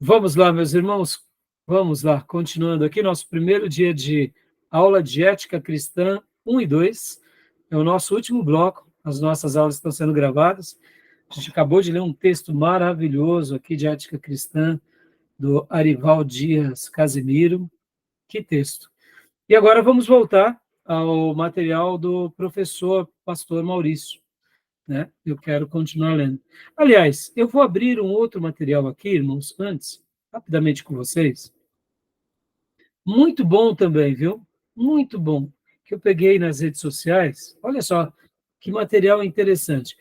Vamos lá, meus irmãos, vamos lá, continuando aqui, nosso primeiro dia de aula de ética cristã 1 e 2, é o nosso último bloco, as nossas aulas estão sendo gravadas, a gente acabou de ler um texto maravilhoso aqui de ética cristã, do Arival Dias Casimiro, que texto. E agora vamos voltar ao material do professor pastor Maurício, né? Eu quero continuar lendo. Aliás, eu vou abrir um outro material aqui, irmãos, antes, rapidamente com vocês. Muito bom também, viu? Muito bom. Que eu peguei nas redes sociais. Olha só, que material interessante.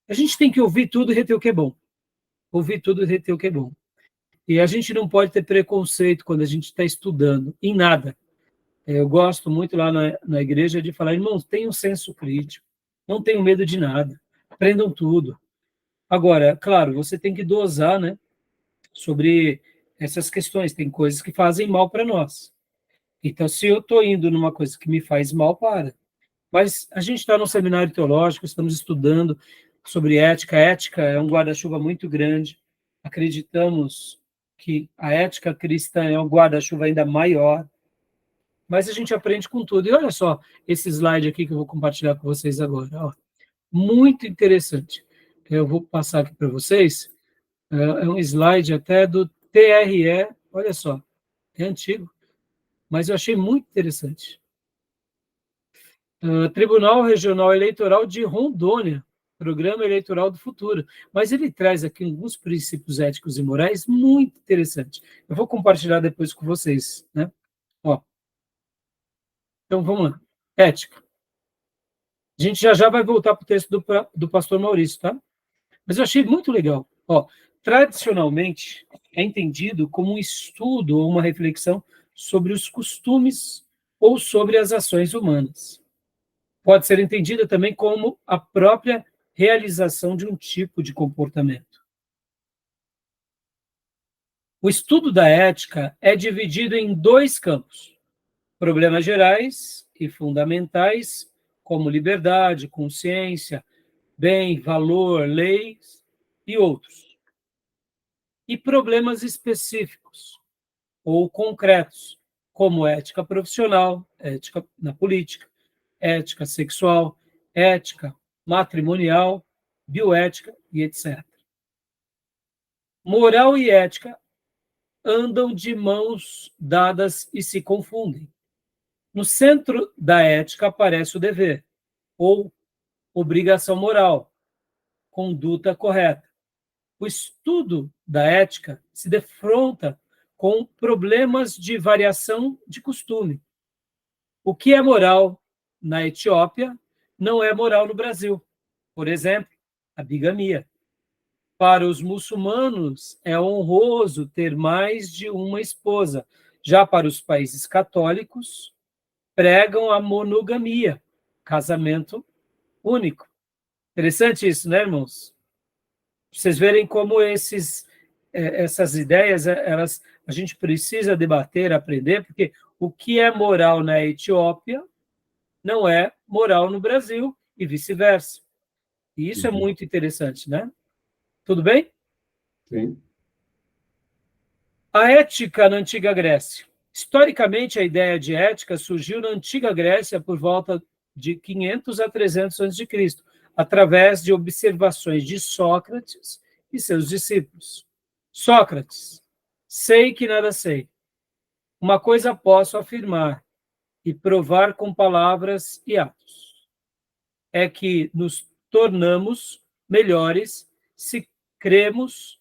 A gente tem que ouvir tudo e reter o que é bom. Ouvir tudo e reter o que é bom. E a gente não pode ter preconceito quando a gente está estudando, em nada. Eu gosto muito lá na igreja de falar, irmãos, tenham senso crítico, não tenham medo de nada, aprendam tudo. Agora, claro, você tem que dosar, né, sobre essas questões. Tem coisas que fazem mal para nós. Então, se eu estou indo numa coisa que me faz mal, para. Mas a gente está num seminário teológico, estamos estudando sobre ética. A ética é um guarda-chuva muito grande. Acreditamos que a ética cristã é um guarda-chuva ainda maior. Mas a gente aprende com tudo. E olha só esse slide aqui que eu vou compartilhar com vocês agora. Ó. Muito interessante. Eu vou passar aqui para vocês. É um slide até do TRE. Olha só, é antigo, mas eu achei muito interessante. Tribunal Regional Eleitoral de Rondônia, Programa Eleitoral do Futuro. Mas ele traz aqui alguns princípios éticos e morais muito interessantes. Eu vou compartilhar depois com vocês, né? Ó. Então, vamos lá. Ética. A gente já vai voltar para o texto do pastor Maurício, tá? Mas eu achei muito legal. Ó, tradicionalmente, é entendido como um estudo ou uma reflexão sobre os costumes ou sobre as ações humanas. Pode ser entendida também como a própria realização de um tipo de comportamento. O estudo da ética é dividido em dois campos: problemas gerais e fundamentais, como liberdade, consciência, bem, valor, leis e outros. E problemas específicos ou concretos, como ética profissional, ética na política, ética sexual, ética matrimonial, bioética e etc. Moral e ética andam de mãos dadas e se confundem. No centro da ética aparece o dever, ou obrigação moral, conduta correta. O estudo da ética se defronta com problemas de variação de costume. O que é moral na Etiópia não é moral no Brasil. Por exemplo, a bigamia. Para os muçulmanos, é honroso ter mais de uma esposa. Já para os países católicos, pregam a monogamia, casamento único. Interessante isso, né, irmãos? Vocês verem como essas ideias, a gente precisa debater, aprender, porque o que é moral na Etiópia não é moral no Brasil e vice-versa. E isso é muito interessante, né? Tudo bem? Sim. A ética na Antiga Grécia. Historicamente, a ideia de ética surgiu na Antiga Grécia por volta de 500 a 300 a.C., através de observações de Sócrates e seus discípulos. Sócrates, sei que nada sei. Uma coisa posso afirmar e provar com palavras e atos. É que nos tornamos melhores se cremos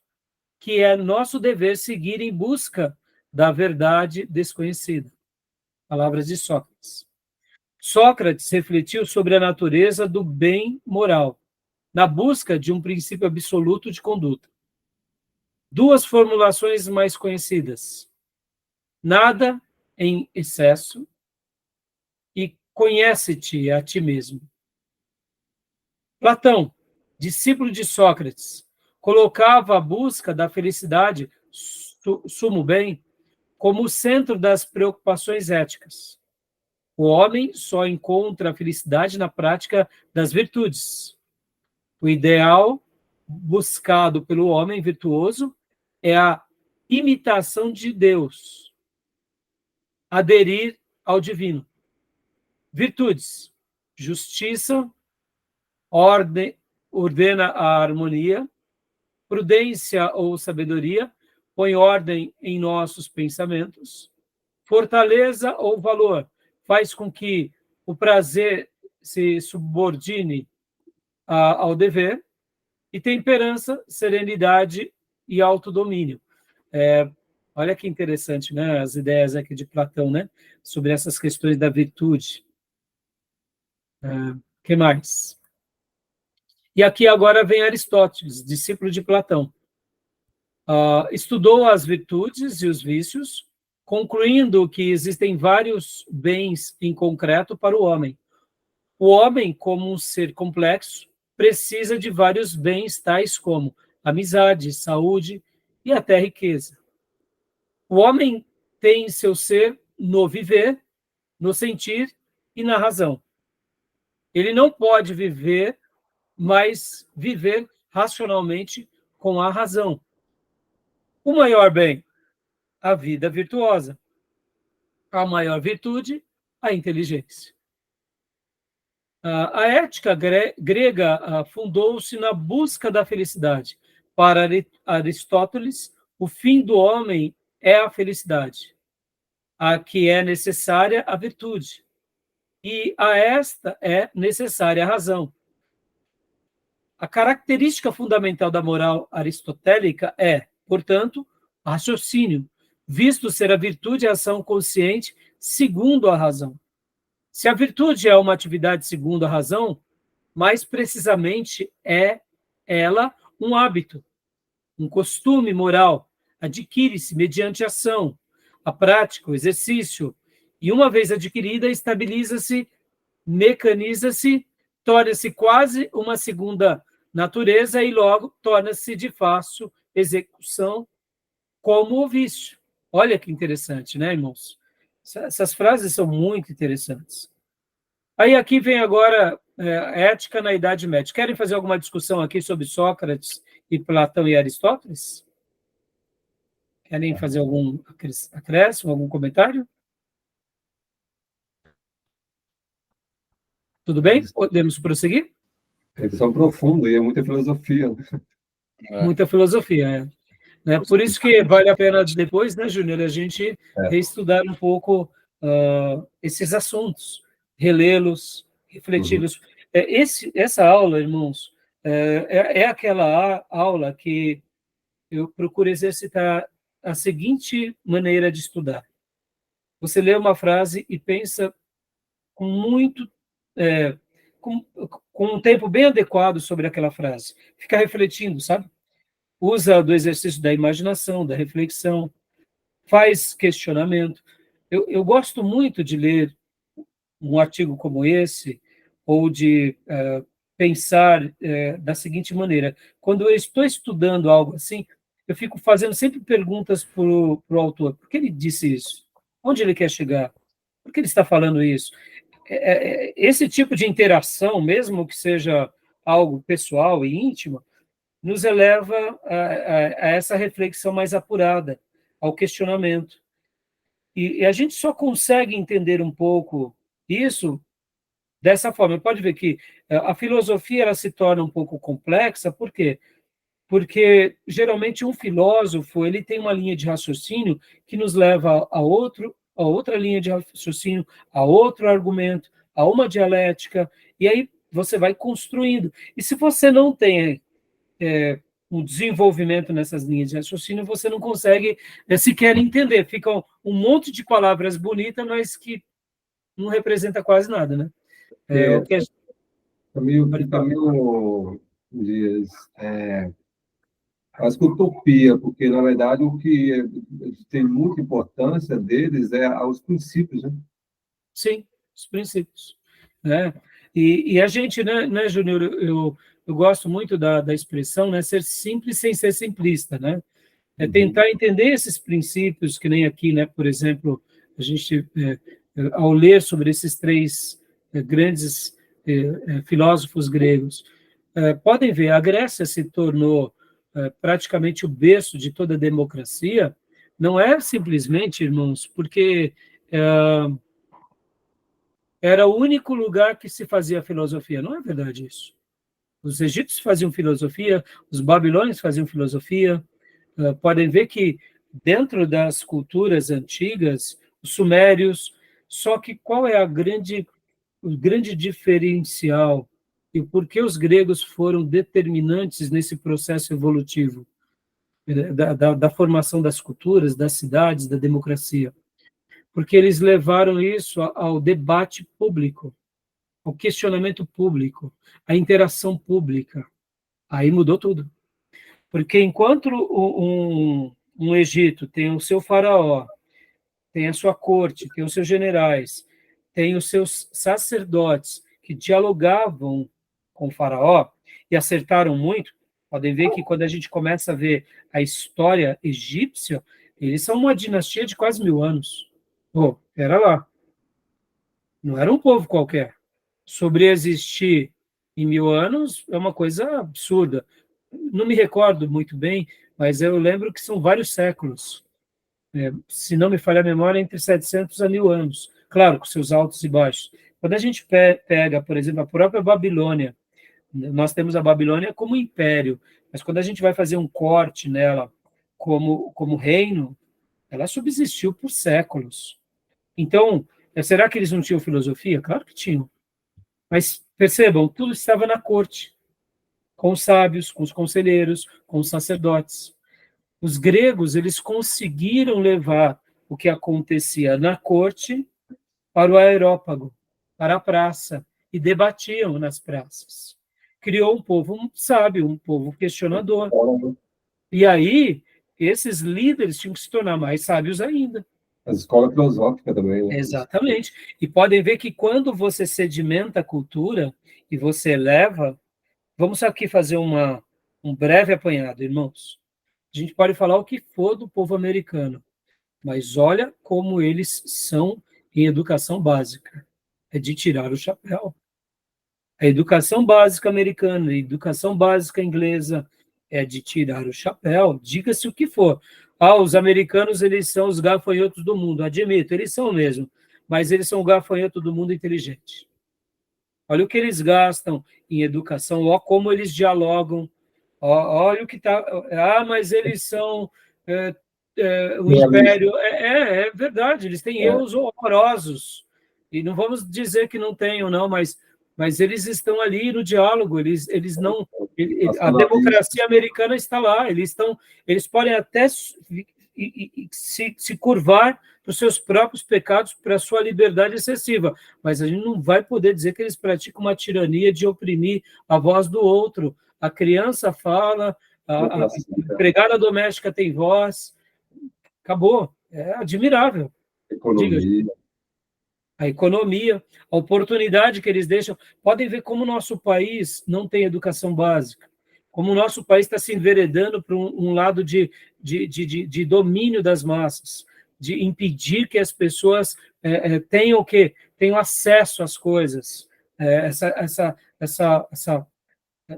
que é nosso dever seguir em busca da verdade desconhecida. Palavras de Sócrates. Sócrates refletiu sobre a natureza do bem moral, na busca de um princípio absoluto de conduta. Duas formulações mais conhecidas: nada em excesso e conhece-te a ti mesmo. Platão, discípulo de Sócrates, colocava a busca da felicidade, sumo bem, como o centro das preocupações éticas. O homem só encontra a felicidade na prática das virtudes. O ideal buscado pelo homem virtuoso é a imitação de Deus, aderir ao divino. Virtudes: justiça, ordena a harmonia, prudência ou sabedoria, põe ordem em nossos pensamentos, fortaleza ou valor, faz com que o prazer se subordine ao dever, e temperança, serenidade e autodomínio. Olha que interessante, né? As ideias aqui de Platão, né? Sobre essas questões da virtude. Que mais? E aqui agora vem Aristóteles, discípulo de Platão. Estudou as virtudes e os vícios, concluindo que existem vários bens em concreto para o homem. O homem, como um ser complexo, precisa de vários bens tais como amizade, saúde e até riqueza. O homem tem seu ser no viver, no sentir e na razão. Ele não pode viver, mas viver racionalmente com a razão. O maior bem, a vida virtuosa. A maior virtude, a inteligência. A ética grega fundou-se na busca da felicidade. Para Aristóteles, o fim do homem é a felicidade, a que é necessária a virtude, e a esta é necessária a razão. A característica fundamental da moral aristotélica é, portanto, raciocínio, visto ser a virtude a ação consciente segundo a razão. Se a virtude é uma atividade segundo a razão, mais precisamente é ela um hábito, um costume moral, adquire-se mediante ação, a prática, o exercício, e uma vez adquirida, estabiliza-se, mecaniza-se, torna-se quase uma segunda natureza e logo torna-se de fácil execução como o vício. Olha que interessante, né, irmãos? Essas frases são muito interessantes. Aí aqui vem agora ética na Idade Média. Querem fazer alguma discussão aqui sobre Sócrates e Platão e Aristóteles? Querem fazer algum acréscimo, algum comentário? Tudo bem? Podemos prosseguir? Eles são profundos e é muita filosofia. Muita filosofia, né? Por isso que vale a pena depois, né, Júnior, a gente reestudar um pouco esses assuntos, relê-los, refleti-los. Essa aula, irmãos, é aquela aula que eu procuro exercitar a seguinte maneira de estudar. Você lê uma frase e pensa com muito... com um tempo bem adequado sobre aquela frase. Fica refletindo, sabe? Usa do exercício da imaginação, da reflexão, faz questionamento. Eu gosto muito de ler um artigo como esse, ou de pensar da seguinte maneira: quando eu estou estudando algo assim, eu fico fazendo sempre perguntas para o autor. Por que ele disse isso? Onde ele quer chegar? Por que ele está falando isso? Esse tipo de interação, mesmo que seja algo pessoal e íntimo, nos eleva a essa reflexão mais apurada, ao questionamento. E a gente só consegue entender um pouco isso dessa forma. Pode ver que a filosofia ela se torna um pouco complexa, por quê? Porque, geralmente, um filósofo ele tem uma linha de raciocínio que nos leva a outra linha de raciocínio, a outro argumento, a uma dialética, e aí você vai construindo. E se você não tem um desenvolvimento nessas linhas de raciocínio, você não consegue sequer entender. Ficam um monte de palavras bonitas, mas que não representa quase nada, né? O que Caminho diz, acho que utopia, porque, na verdade, o que tem muita importância deles é os princípios, né? Sim, os princípios. Né? E a gente, né, Júnior, eu gosto muito da expressão, né, ser simples sem ser simplista, né? Tentar entender esses princípios, que nem aqui, né, por exemplo, a gente, ao ler sobre esses três grandes filósofos gregos, Podem ver, a Grécia se tornou praticamente o berço de toda a democracia, não é simplesmente, irmãos, porque era o único lugar que se fazia filosofia. Não é verdade isso. Os egípcios faziam filosofia, os babilônios faziam filosofia. Podem ver que dentro das culturas antigas, os sumérios, só que qual é o grande diferencial e por que os gregos foram determinantes nesse processo evolutivo da formação das culturas, das cidades, da democracia? Porque eles levaram isso ao debate público, ao questionamento público, à interação pública. Aí mudou tudo. Porque enquanto um Egito tem o seu faraó, tem a sua corte, tem os seus generais, tem os seus sacerdotes que dialogavam com o faraó e acertaram muito, podem ver que quando a gente começa a ver a história egípcia, eles são uma dinastia de quase 1000 anos. Pô, era lá. Não era um povo qualquer. Sobreexistir em 1000 anos é uma coisa absurda. Não me recordo muito bem, mas eu lembro que são vários séculos. Se não me falha a memória, entre 700 a 1000 anos. Claro, com seus altos e baixos. Quando a gente pega, por exemplo, a própria Babilônia, nós temos a Babilônia como império, mas quando a gente vai fazer um corte nela como reino, ela subsistiu por séculos. Então, será que eles não tinham filosofia? Claro que tinham. Mas percebam, tudo estava na corte, com os sábios, com os conselheiros, com os sacerdotes. Os gregos, eles conseguiram levar o que acontecia na corte para o aerópago, para a praça, e debatiam nas praças. Criou um povo sábio, um povo questionador. E aí, esses líderes tinham que se tornar mais sábios ainda. A escola filosófica também, né? Exatamente. E podem ver que quando você sedimenta a cultura e você eleva, vamos aqui fazer um breve apanhado, irmãos. A gente pode falar o que for do povo americano, mas olha como eles são em educação básica. É de tirar o chapéu. A educação básica americana, a educação básica inglesa é de tirar o chapéu, diga-se o que for. Os americanos, eles são os gafanhotos do mundo, admito, eles são mesmo, mas eles são o gafanhoto do mundo inteligente. Olha o que eles gastam em educação, olha como eles dialogam, olha o que está... mas eles são... o império... É verdade, eles têm erros horrorosos. E não vamos dizer que não tenham, não, mas eles estão ali no diálogo, eles não... A democracia americana está lá, eles podem até se curvar para os seus próprios pecados, para a sua liberdade excessiva, mas a gente não vai poder dizer que eles praticam uma tirania de oprimir a voz do outro. A criança fala, a empregada doméstica tem voz, acabou, é admirável. Economia. A economia, a oportunidade que eles deixam. Podem ver como o nosso país não tem educação básica, como o nosso país está se enveredando para um lado de domínio das massas, de impedir que as pessoas tenham acesso às coisas.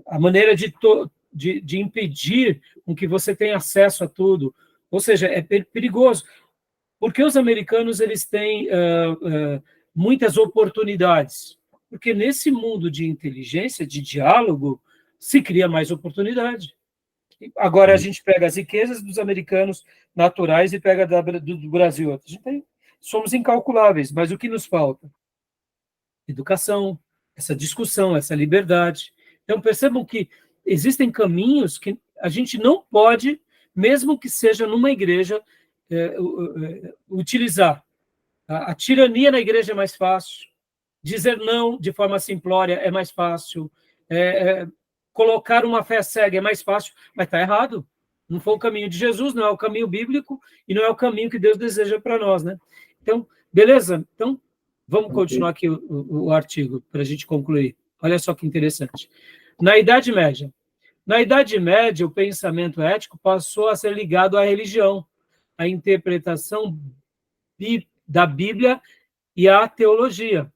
A maneira de impedir com que você tenha acesso a tudo. Ou seja, é perigoso. Porque os americanos eles têm muitas oportunidades. Porque nesse mundo de inteligência, de diálogo, se cria mais oportunidade. Agora a gente pega as riquezas dos americanos naturais e pega do Brasil. A gente somos incalculáveis, mas o que nos falta? Educação, essa discussão, essa liberdade. Então percebam que existem caminhos que a gente não pode, mesmo que seja numa igreja, utilizar. A tirania na igreja é mais fácil, dizer não de forma simplória é mais fácil, colocar uma fé cega é mais fácil, mas está errado. Não foi o caminho de Jesus, não é o caminho bíblico e não é o caminho que Deus deseja para nós, né? Então, beleza? Então, vamos continuar aqui o artigo para a gente concluir. Olha só que interessante. Na Idade Média. Na Idade Média, o pensamento ético passou a ser ligado à religião, à interpretação da Bíblia e à teologia.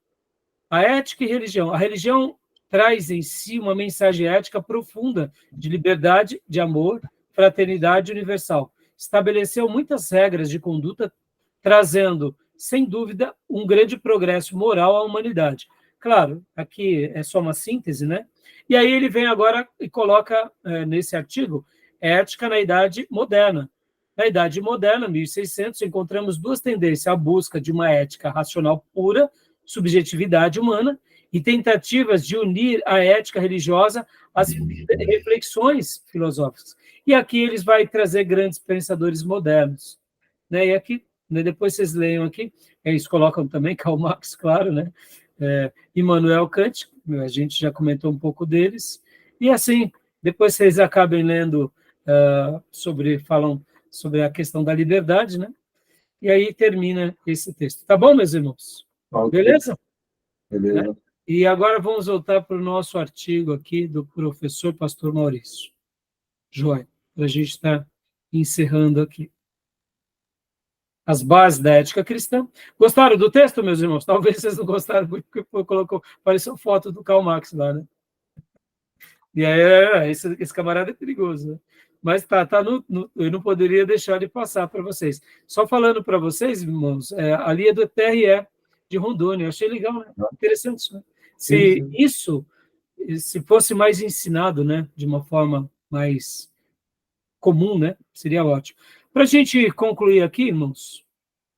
A ética e religião. A religião traz em si uma mensagem ética profunda de liberdade, de amor, fraternidade universal. Estabeleceu muitas regras de conduta, trazendo, sem dúvida, um grande progresso moral à humanidade. Claro, aqui é só uma síntese, né? E aí ele vem agora e coloca nesse artigo ética na Idade Moderna. Na Idade Moderna, 1600, encontramos duas tendências: a busca de uma ética racional pura, subjetividade humana, e tentativas de unir a ética religiosa às reflexões filosóficas. E aqui eles vão trazer grandes pensadores modernos. Né? E aqui, né, depois vocês leiam aqui, eles colocam também Karl Marx, claro, né? Immanuel Kant, a gente já comentou um pouco deles. E assim, depois vocês acabem lendo falam sobre a questão da liberdade, né? E aí termina esse texto. Tá bom, meus irmãos? Ok. Beleza? Beleza. Né? E agora vamos voltar para o nosso artigo aqui do professor Pastor Maurício. Joia, para a gente estar encerrando aqui. As bases da ética cristã. Gostaram do texto, meus irmãos? Talvez vocês não gostaram, porque apareceu foto do Karl Marx lá, né? E aí, esse camarada é perigoso, né? Mas eu não poderia deixar de passar para vocês. Só falando para vocês, irmãos, ali é do TRE de Rondônia. Eu achei legal, né? Interessante isso, né? Se fosse mais ensinado, né, de uma forma mais comum, né, seria ótimo. Para a gente concluir aqui, irmãos,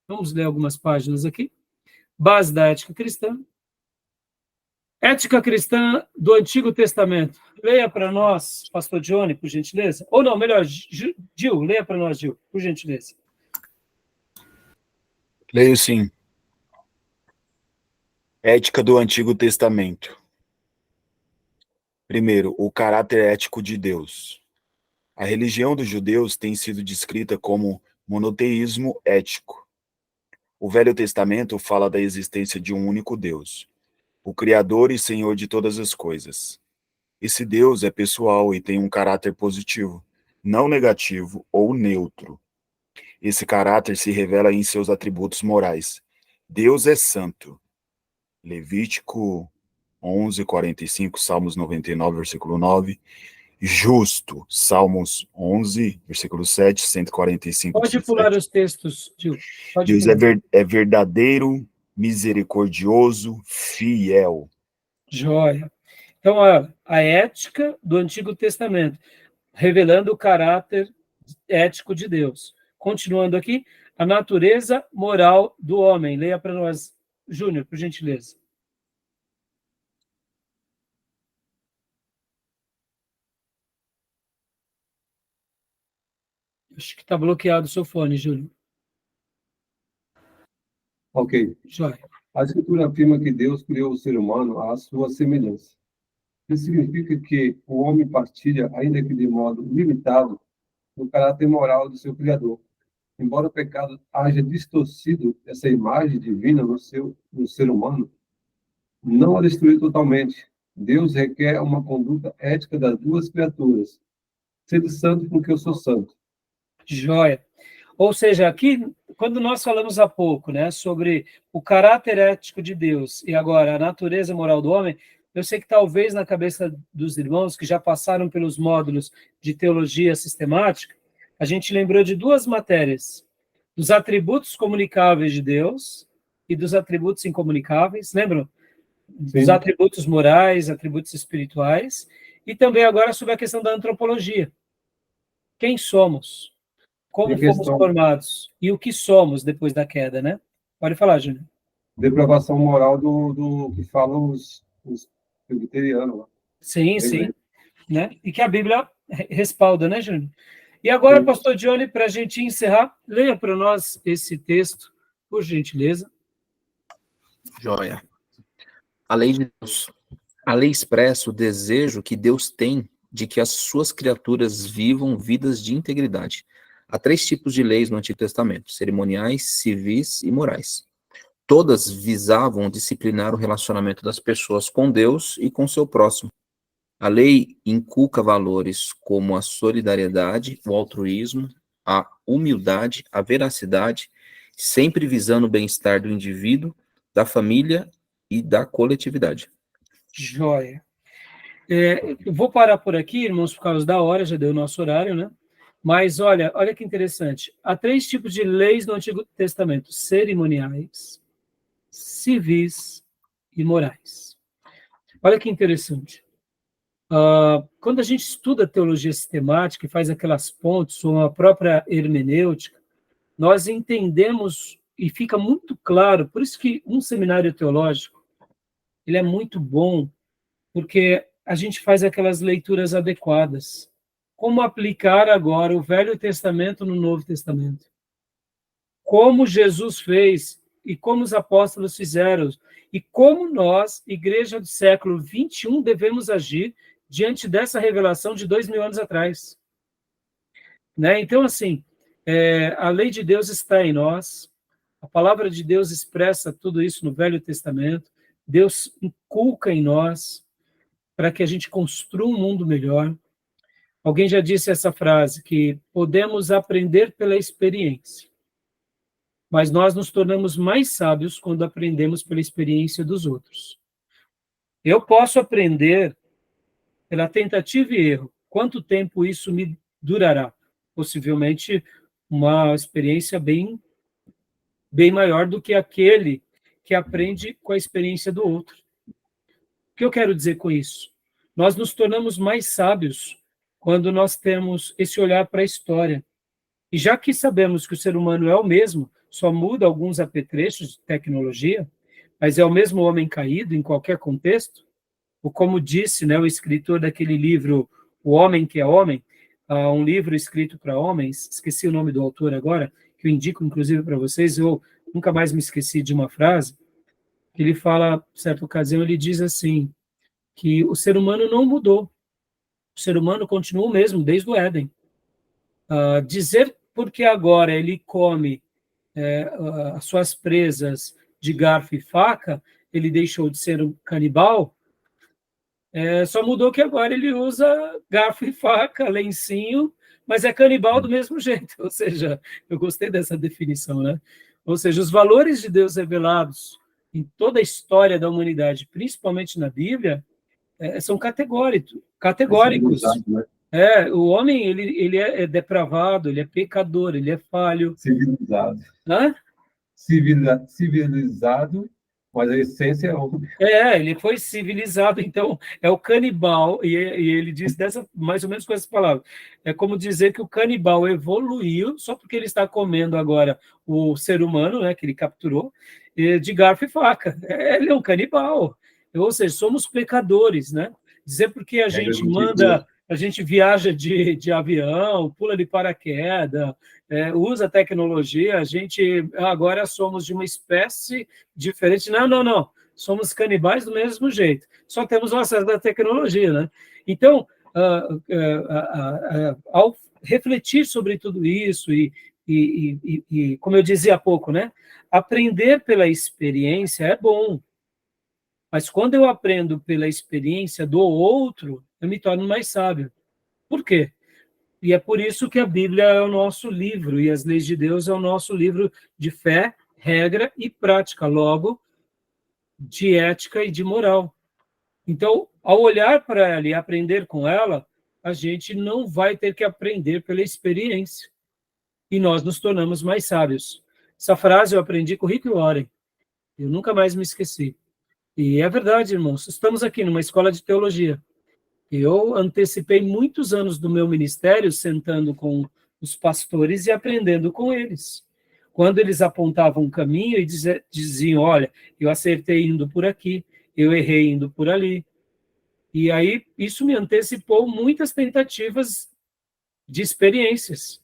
vamos ler algumas páginas aqui. Base da ética cristã. Ética cristã do Antigo Testamento. Leia para nós, pastor Johnny, por gentileza. Ou não, melhor, Gil, leia para nós, Gil, por gentileza. Leio sim. Ética do Antigo Testamento. Primeiro, o caráter ético de Deus. A religião dos judeus tem sido descrita como monoteísmo ético. O Velho Testamento fala da existência de um único Deus, o Criador e Senhor de todas as coisas. Esse Deus é pessoal e tem um caráter positivo, não negativo ou neutro. Esse caráter se revela em seus atributos morais. Deus é santo. Levítico 11:45, Salmos 99, versículo 9. Justo, Salmos 11, versículo 7, 145, Pode 17. pular os textos, Gil. Deus é verdadeiro, misericordioso, fiel. Joia. Então, a ética do Antigo Testamento, revelando o caráter ético de Deus. Continuando aqui, a natureza moral do homem. Leia para nós, Júnior, por gentileza. Acho que está bloqueado o seu fone, Júnior. Ok. Joia. A Escritura afirma que Deus criou o ser humano à sua semelhança. Isso significa que o homem partilha, ainda que de modo limitado, do caráter moral do seu Criador. Embora o pecado haja distorcido essa imagem divina no ser humano, não a destruiu totalmente. Deus requer uma conduta ética das duas criaturas. Sede santo porque eu sou santo. Joia. Ou seja, aqui, quando nós falamos há pouco, né, sobre o caráter ético de Deus e agora a natureza moral do homem, eu sei que talvez na cabeça dos irmãos que já passaram pelos módulos de teologia sistemática, a gente lembrou de duas matérias, dos atributos comunicáveis de Deus e dos atributos incomunicáveis, lembram? Dos Sim. atributos morais, atributos espirituais, e também agora sobre a questão da antropologia. Quem somos? Como fomos formados? E o que somos depois da queda, né? Pode falar, Júnior. Depravação moral do que falam os presbiterianos lá. Sim, sim. Né? E que a Bíblia respalda, né, Júnior? E agora, sim, pastor Johnny, para a gente encerrar, leia para nós esse texto, por gentileza. Joia. A lei de Deus. A lei expressa o desejo que Deus tem de que as suas criaturas vivam vidas de integridade. Há 3 tipos de leis no Antigo Testamento: cerimoniais, civis e morais. Todas visavam disciplinar o relacionamento das pessoas com Deus e com seu próximo. A lei inculca valores como a solidariedade, o altruísmo, a humildade, a veracidade, sempre visando o bem-estar do indivíduo, da família e da coletividade. Joia. Eu vou parar por aqui, irmãos, por causa da hora, já deu o nosso horário, né? Mas olha que interessante. Há 3 tipos de leis no Antigo Testamento: cerimoniais, civis e morais. Olha que interessante. Quando a gente estuda teologia sistemática e faz aquelas pontes, ou a própria hermenêutica, nós entendemos e fica muito claro, por isso que um seminário teológico, ele é muito bom, porque a gente faz aquelas leituras adequadas. Como aplicar agora o Velho Testamento no Novo Testamento? Como Jesus fez e como os apóstolos fizeram, e como nós, igreja do século 21, devemos agir diante dessa revelação de 2000 anos atrás. Né? Então, assim, a lei de Deus está em nós, a palavra de Deus expressa tudo isso no Velho Testamento, Deus inculca em nós para que a gente construa um mundo melhor. Alguém já disse essa frase, que podemos aprender pela experiência, mas nós nos tornamos mais sábios quando aprendemos pela experiência dos outros. Eu posso aprender pela tentativa e erro. Quanto tempo isso me durará? Possivelmente uma experiência bem maior do que aquele que aprende com a experiência do outro. O que eu quero dizer com isso? Nós nos tornamos mais sábios quando nós temos esse olhar para a história. E já que sabemos que o ser humano é o mesmo, só muda alguns apetrechos de tecnologia, mas é o mesmo homem caído em qualquer contexto, ou como disse, né, o escritor daquele livro, O Homem que é Homem, um livro escrito para homens, esqueci o nome do autor agora, que eu indico inclusive para vocês, eu nunca mais me esqueci de uma frase, que ele fala, certa ocasião, ele diz assim, que o ser humano não mudou, o ser humano continua o mesmo desde o Éden. Dizer porque agora ele come as suas presas de garfo e faca, ele deixou de ser um canibal, só mudou que agora ele usa garfo e faca, lencinho, mas é canibal do mesmo jeito. Ou seja, eu gostei dessa definição, né? Ou seja, os valores de Deus revelados em toda a história da humanidade, principalmente na Bíblia, são categóricos. Né? O homem ele é depravado, ele é pecador, ele é falho. Civilizado. Hã? Civilizado, mas a essência é outra. Ele foi civilizado, então é o canibal, e ele diz mais ou menos com essas palavras. É como dizer que o canibal evoluiu só porque ele está comendo agora o ser humano, né, que ele capturou, de garfo e faca. Ele é um canibal. Ou seja, somos pecadores, né? Dizer porque a gente a gente viaja de avião, pula de paraquedas, usa tecnologia, a gente agora somos de uma espécie diferente. Não. Somos canibais do mesmo jeito. Só temos o acesso à tecnologia, né? Então, ao refletir sobre tudo isso e como eu dizia há pouco, né? Aprender pela experiência é bom. Mas quando eu aprendo pela experiência do outro, eu me torno mais sábio. Por quê? E é por isso que a Bíblia é o nosso livro, e as leis de Deus é o nosso livro de fé, regra e prática, logo, de ética e de moral. Então, ao olhar para ela e aprender com ela, a gente não vai ter que aprender pela experiência. E nós nos tornamos mais sábios. Essa frase eu aprendi com o Rick Warren. Eu nunca mais me esqueci. E é verdade, irmãos, estamos aqui numa escola de teologia. Eu antecipei muitos anos do meu ministério sentando com os pastores e aprendendo com eles. Quando eles apontavam um caminho e diziam, olha, eu acertei indo por aqui, eu errei indo por ali. E aí isso me antecipou muitas tentativas de experiências.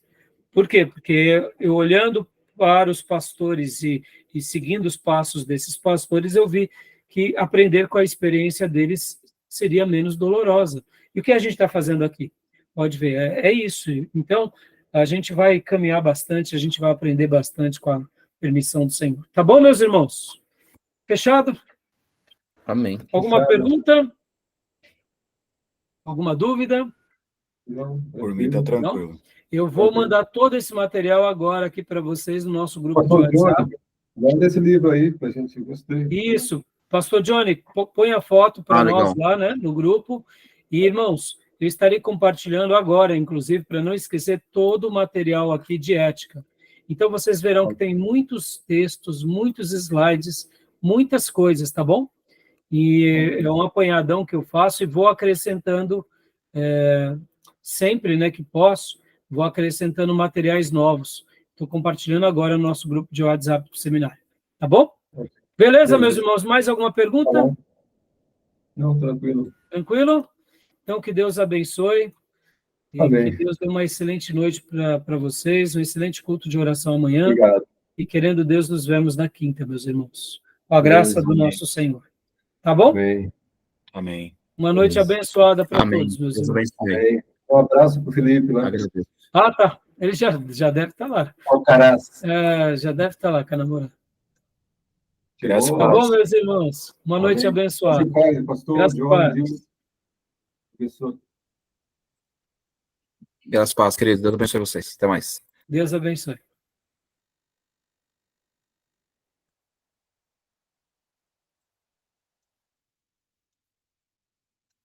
Por quê? Porque eu olhando para os pastores e seguindo os passos desses pastores, eu vi que aprender com a experiência deles seria menos dolorosa. E o que a gente está fazendo aqui? Pode ver, é isso. Então, a gente vai caminhar bastante, a gente vai aprender bastante com a permissão do Senhor. Tá bom, meus irmãos? Fechado? Amém. Alguma pergunta? Alguma dúvida? Não, Por mim tá tranquilo. Eu vou mandar todo esse material agora aqui para vocês no nosso grupo de Pastor WhatsApp. Johnny, manda esse livro aí para a gente, gostei. Isso. Pastor Johnny, põe a foto para nós lá, né, no grupo. E, irmãos, eu estarei compartilhando agora, inclusive, para não esquecer, todo o material aqui de ética. Então, vocês verão que tem muitos textos, muitos slides, muitas coisas, tá bom? E é um apanhadão que eu faço e vou acrescentando sempre, né, que posso, vou acrescentando materiais novos. Estou compartilhando agora no nosso grupo de WhatsApp do seminário. Tá bom? Beleza, meus irmãos? Mais alguma pergunta? Tá bom. Não, tranquilo. Tranquilo? Então, que Deus abençoe. E Amém. que Deus dê uma excelente noite para vocês, um excelente culto de oração amanhã. Obrigado. E querendo Deus, nos vemos na quinta, meus irmãos. Com a graça do nosso Senhor. Tá bom? Amém. Amém. Uma noite abençoada para Amém. todos, meus Deus irmãos. abençoe. Amém. Um abraço para o Felipe lá. Agradeço. Ah, tá. Ele já deve estar lá. Alcaraz. Já deve estar lá com a namorada. Graças a Tá Deus. bom, meus irmãos? Uma noite abençoada. Pastor Graças a Jorge, Deus. Deus abençoe. Graças a Deus, querido. Deus abençoe vocês. Até mais. Deus abençoe.